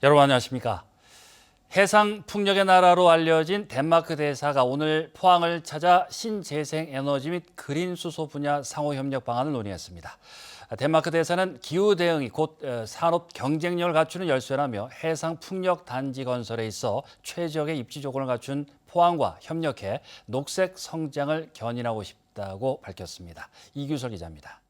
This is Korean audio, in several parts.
여러분 안녕하십니까? 해상 풍력의 나라로 알려진 덴마크 대사가 오늘 포항을 찾아 신재생 에너지 및 그린 수소 분야 상호 협력 방안을 논의했습니다. 덴마크 대사는 기후 대응이 곧 산업 경쟁력을 갖추는 열쇠라며 해상 풍력 단지 건설에 있어 최적의 입지 조건을 갖춘 포항과 협력해 녹색 성장을 견인하고 싶다고 밝혔습니다. 이규설 기자입니다.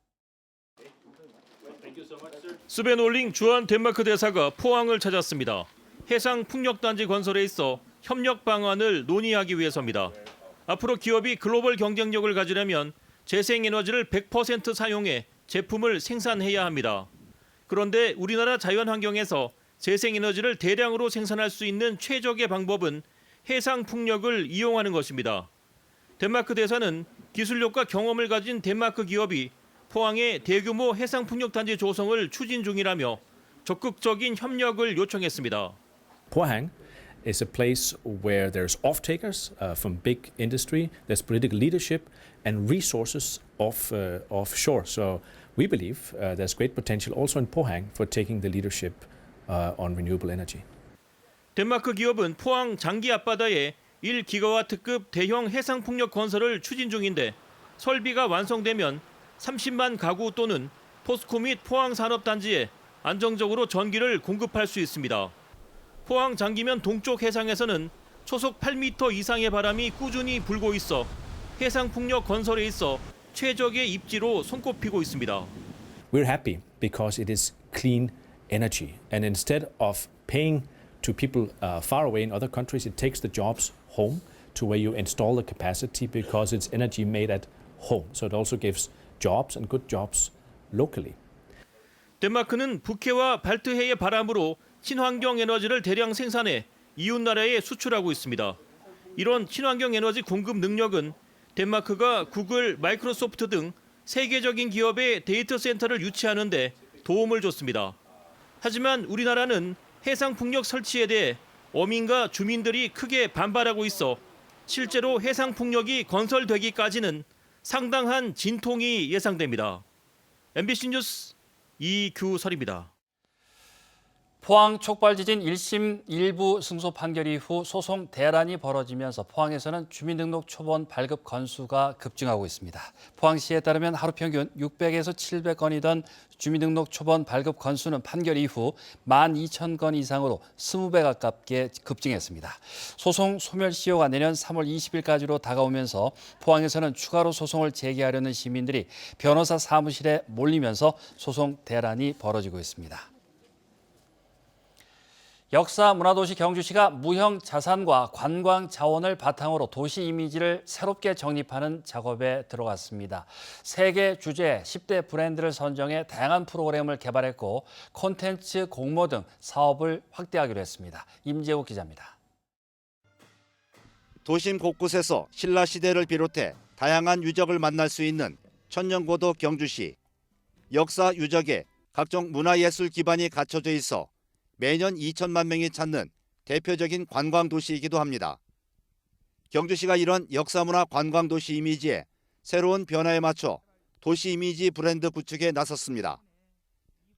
스벤 올링 주한 덴마크 대사가 포항을 찾았습니다. 해상 풍력단지 건설에 있어 협력 방안을 논의하기 위해서입니다. 앞으로 기업이 글로벌 경쟁력을 가지려면 재생에너지를 100% 사용해 제품을 생산해야 합니다. 그런데 우리나라 자연환경에서 재생에너지를 대량으로 생산할 수 있는 최적의 방법은 해상 풍력을 이용하는 것입니다. 덴마크 대사는 기술력과 경험을 가진 덴마크 기업이 포항에 대규모 해상 풍력단지 조성을 추진 중이라며 적극적인 협력을 요청했습니다. Pohang is a place where there's off-takers from big industry, there's political leadership and resources offshore. So we believe there's great potential also in Pohang for taking the leadership on renewable energy. 덴마크 기업은 포항 장기 앞바다에 1기가와트급 대형 해상 풍력 건설을 추진 중인데 설비가 완성되면 30만 가구 또는 포스코 및 포항 산업단지에 안정적으로 전기를 공급할 수 있습니다. 포항 장기면 동쪽 해상에서는 초속 8m 이상의 바람이 꾸준히 불고 있어 해상 풍력 건설에 있어 최적의 입지로 손꼽히고 있습니다. We're happy because it is clean energy and instead of paying to people far away in other countries, it takes the jobs home to where you install the capacity because it's energy made at home. So it also gives jobs and good jobs locally. 덴마크는 북해와 발트해의 바람으로 친환경 에너지를 대량 생산해 이웃 나라에 수출하고 있습니다. 이런 친환경 에너지 공급 능력은 덴마크가 구글, 마이크로소프트 등 세계적인 기업의 데이터 센터를 유치하는 데 도움을 줬습니다. 하지만 우리나라는 해상 풍력 설치에 대해 어민과 주민들이 크게 반발하고 있어 실제로 해상 풍력이 건설되기까지는 상당한 진통이 예상됩니다. MBC 뉴스 이규설입니다. 포항 촉발지진 1심 일부 승소 판결 이후 소송 대란이 벌어지면서 포항에서는 주민등록 초본 발급 건수가 급증하고 있습니다. 포항시에 따르면 하루 평균 600에서 700건이던 주민등록 초본 발급 건수는 판결 이후 12,000건 이상으로 20배 가깝게 급증했습니다. 소송 소멸 시효가 내년 3월 20일까지로 다가오면서 포항에서는 추가로 소송을 제기하려는 시민들이 변호사 사무실에 몰리면서 소송 대란이 벌어지고 있습니다. 역사문화도시 경주시가 무형 자산과 관광 자원을 바탕으로 도시 이미지를 새롭게 정립하는 작업에 들어갔습니다. 세계 주제 10대 브랜드를 선정해 다양한 프로그램을 개발했고 콘텐츠 공모 등 사업을 확대하기로 했습니다. 임재욱 기자입니다. 도심 곳곳에서 신라시대를 비롯해 다양한 유적을 만날 수 있는 천년고도 경주시. 역사 유적에 각종 문화예술 기반이 갖춰져 있어 매년 2천만 명이 찾는 대표적인 관광도시이기도 합니다. 경주시가 이런 역사문화 관광도시 이미지에 새로운 변화에 맞춰 도시 이미지 브랜드 구축에 나섰습니다.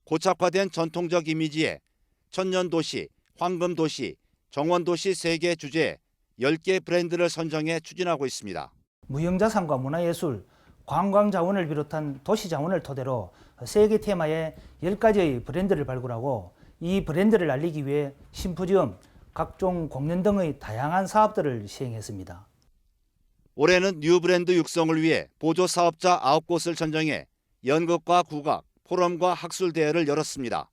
고착화된 전통적 이미지에 천년도시, 황금도시, 정원도시 3개 주제에 10개 브랜드를 선정해 추진하고 있습니다. 무형자산과 문화예술, 관광자원을 비롯한 도시자원을 토대로 3개 테마의 10가지의 브랜드를 발굴하고 이 브랜드를 알리기 위해 심포지엄, 각종 공연 등의 다양한 사업들을 시행했습니다. 올해는 뉴 브랜드 육성을 위해 보조 사업자 9곳을 선정해 연극과 국악, 포럼과 학술 대회를 열었습니다.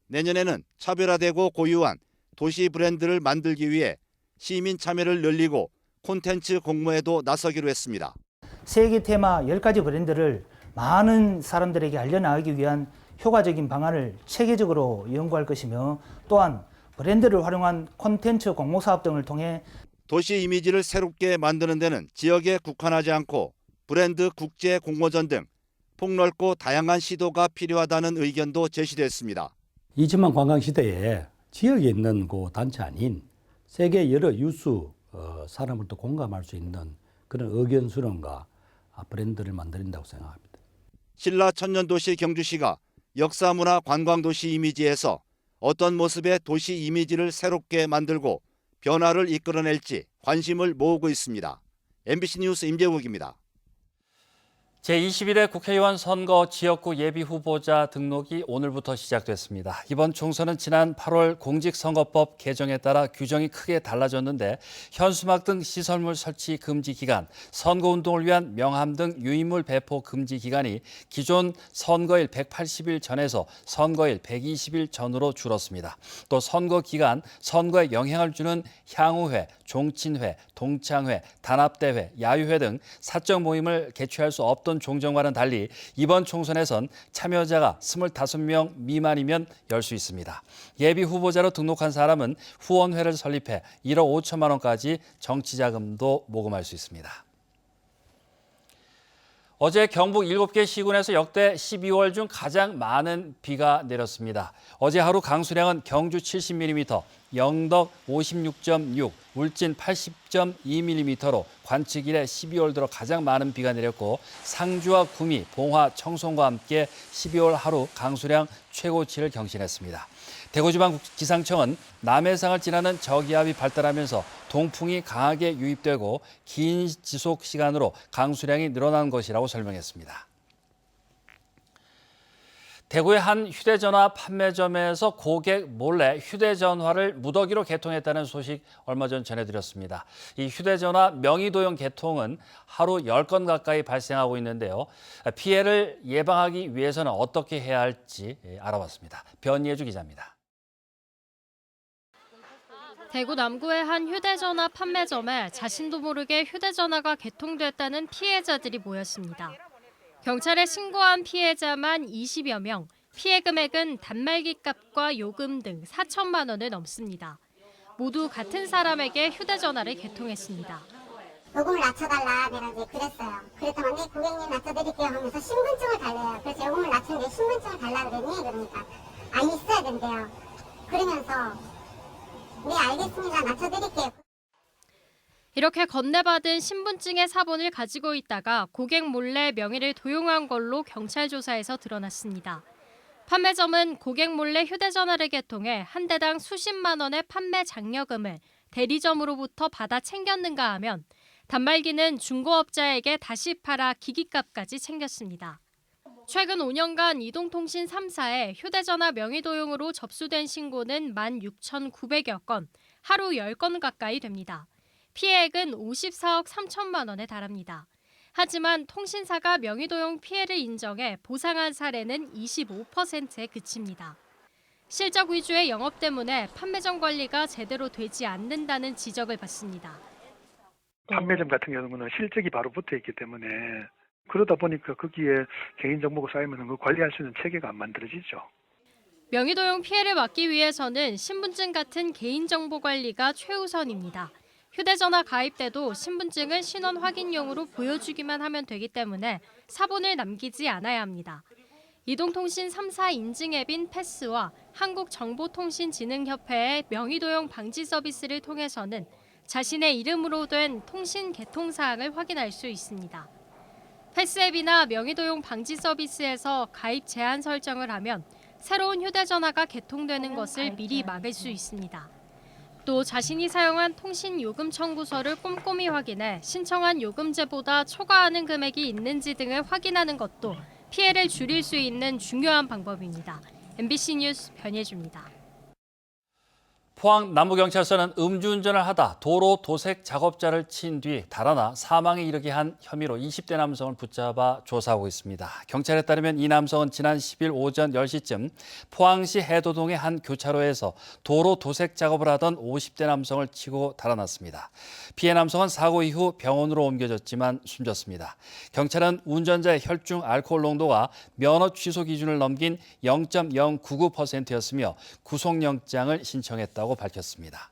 내년에는 차별화되고 고유한 도시 브랜드를 만들기 위해 시민 참여를 늘리고 콘텐츠 공모에도 나서기로 했습니다. 3개 테마 10가지 브랜드를 많은 사람들에게 알려나가기 위한 효과적인 방안을 체계적으로 연구할 것이며 또한 브랜드를 활용한 콘텐츠 공모 사업 등을 통해 도시 이미지를 새롭게 만드는 데는 지역에 국한하지 않고 브랜드 국제 공모전 등 폭넓고 다양한 시도가 필요하다는 의견도 제시됐습니다. 20만 관광 시대에 지역에 있는 그 단체 아닌 세계 여러 유수 사람을 또 공감할 수 있는 그런 의견 수렴과 브랜드를 만든다고 생각합니다. 신라 천년도시 경주시가 역사문화 관광도시 이미지에서 어떤 모습의 도시 이미지를 새롭게 만들고 변화를 이끌어낼지 관심을 모으고 있습니다. MBC 뉴스 임재욱입니다. 제21회 국회의원 선거 지역구 예비 후보자 등록이 오늘부터 시작됐습니다. 이번 총선은 지난 8월 공직선거법 개정에 따라 규정이 크게 달라졌는데 현수막 등 시설물 설치 금지 기간, 선거운동을 위한 명함 등 유인물 배포 금지 기간이 기존 선거일 180일 전에서 선거일 120일 전으로 줄었습니다. 또 선거 기간, 선거에 영향을 주는 향후회, 종친회, 동창회, 단합대회, 야유회 등 사적 모임을 개최할 수 없던 종전과는 달리 이번 총선에선 참여자가 25명 미만이면 열 수 있습니다. 예비 후보자로 등록한 사람은 후원회를 설립해 1억 5천만 원까지 정치자금도 모금할 수 있습니다. 어제 경북 7개 시군에서 역대 12월 중 가장 많은 비가 내렸습니다. 어제 하루 강수량은 경주 70mm, 영덕 56.6, 울진 80.2mm로 관측 이래 12월 들어 가장 많은 비가 내렸고 상주와 구미, 봉화, 청송과 함께 12월 하루 강수량 최고치를 경신했습니다. 대구지방기상청은 남해상을 지나는 저기압이 발달하면서 동풍이 강하게 유입되고 긴 지속 시간으로 강수량이 늘어난 것이라고 설명했습니다. 대구의 한 휴대전화 판매점에서 고객 몰래 휴대전화를 무더기로 개통했다는 소식 얼마 전 전해드렸습니다. 이 휴대전화 명의도용 개통은 하루 10건 가까이 발생하고 있는데요. 피해를 예방하기 위해서는 어떻게 해야 할지 알아봤습니다. 변예주 기자입니다. 대구 남구의 한 휴대전화 판매점에 자신도 모르게 휴대전화가 개통됐다는 피해자들이 모였습니다. 경찰에 신고한 피해자만 20여 명, 피해 금액은 단말기 값과 요금 등 4천만 원을 넘습니다. 모두 같은 사람에게 휴대전화를 개통했습니다. 요금을 낮춰달라 내가 이제 그랬어요. 그랬더니 고객님 낮춰드릴게요 하면서 신분증을 달래요. 그래서 요금을 낮추는데 신분증을 달라 그러니 그러니까 있어야 된대요. 그러면서 네 알겠습니다. 낮춰드릴게요. 이렇게 건네받은 신분증의 사본을 가지고 있다가 고객 몰래 명의를 도용한 걸로 경찰 조사에서 드러났습니다. 판매점은 고객 몰래 휴대전화를 개통해 한 대당 수십만 원의 판매 장려금을 대리점으로부터 받아 챙겼는가 하면 단말기는 중고업자에게 다시 팔아 기기값까지 챙겼습니다. 최근 5년간 이동통신 3사에 휴대전화 명의도용으로 접수된 신고는 16,900여 건, 하루 10건 가까이 됩니다. 피해액은 54억 3천만 원에 달합니다. 하지만 통신사가 명의도용 피해를 인정해 보상한 사례는 25%에 그칩니다. 실적 위주의 영업 때문에 판매점 관리가 제대로 되지 않는다는 지적을 받습니다. 판매점 같은 경우는 실적이 바로 붙어있기 때문에 그러다 보니까 거기에 개인정보가 쌓이면 그걸 관리할 수 있는 체계가 안 만들어지죠. 명의도용 피해를 막기 위해서는 신분증 같은 개인정보 관리가 최우선입니다. 휴대전화 가입 때도 신분증은 신원 확인용으로 보여주기만 하면 되기 때문에 사본을 남기지 않아야 합니다. 이동통신 3사 인증 앱인 패스와 한국정보통신진흥협회의 명의도용 방지 서비스를 통해서는 자신의 이름으로 된 통신 개통 사항을 확인할 수 있습니다. 패스 앱이나 명의도용 방지 서비스에서 가입 제한 설정을 하면 새로운 휴대전화가 개통되는 것을 미리 막을 수 있습니다. 또 자신이 사용한 통신 요금 청구서를 꼼꼼히 확인해 신청한 요금제보다 초과하는 금액이 있는지 등을 확인하는 것도 피해를 줄일 수 있는 중요한 방법입니다. MBC 뉴스 변예주입니다. 포항 남부경찰서는 음주운전을 하다 도로 도색 작업자를 친 뒤 달아나 사망에 이르게 한 혐의로 20대 남성을 붙잡아 조사하고 있습니다. 경찰에 따르면 이 남성은 지난 10일 오전 10시쯤 포항시 해도동의 한 교차로에서 도로 도색 작업을 하던 50대 남성을 치고 달아났습니다. 피해 남성은 사고 이후 병원으로 옮겨졌지만 숨졌습니다. 경찰은 운전자의 혈중 알코올 농도가 면허 취소 기준을 넘긴 0.099%였으며 구속영장을 신청했다고 밝혔습니다.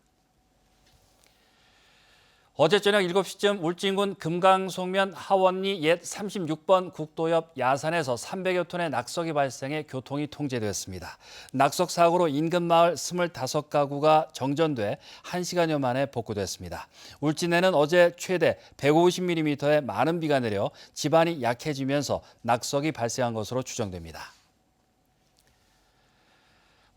어제 저녁 7시쯤 울진군 금강송면 하원리 옛 36번 국도 옆 야산에서 300여 톤의 낙석이 발생해 교통이 통제되었습니다. 낙석 사고로 인근 마을 25가구가 정전돼 1시간여 만에 복구됐습니다. 울진에는 어제 최대 150mm의 많은 비가 내려 지반이 약해지면서 낙석이 발생한 것으로 추정됩니다.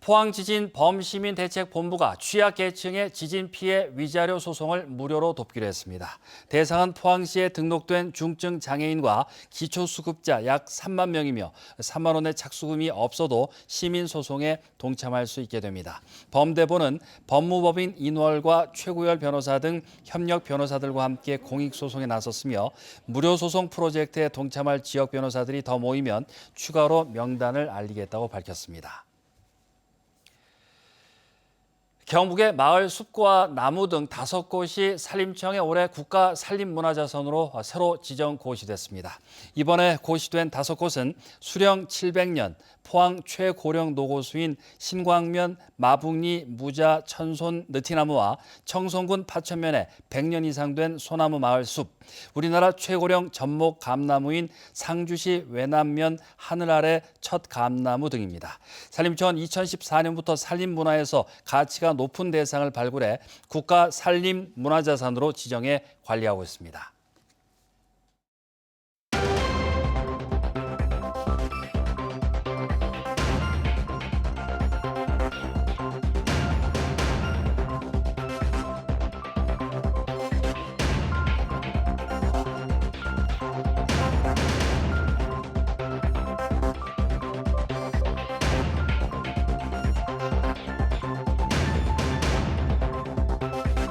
포항지진범시민대책본부가 취약계층의 지진 피해 위자료 소송을 무료로 돕기로 했습니다. 대상은 포항시에 등록된 중증 장애인과 기초수급자 약 3만 명이며 3만 원의 착수금이 없어도 시민소송에 동참할 수 있게 됩니다. 범대본은 법무법인 인월과 최구열 변호사 등 협력 변호사들과 함께 공익소송에 나섰으며 무료 소송 프로젝트에 동참할 지역 변호사들이 더 모이면 추가로 명단을 알리겠다고 밝혔습니다. 경북의 마을 숲과 나무 등 5곳이 산림청의 올해 국가 산림문화자산으로 새로 지정 고시됐습니다. 이번에 고시된 5곳은 수령 700년, 포항 최고령 노고수인 신광면 마북리 무자 천손 느티나무와 청송군 파천면에 100년 이상 된 소나무 마을 숲, 우리나라 최고령 전목 감나무인 상주시 외남면 하늘 아래 첫 감나무 등입니다. 산림청은 2014년부터 산림문화에서 가치가 높은 대상을 발굴해 국가 산림문화자산으로 지정해 관리하고 있습니다.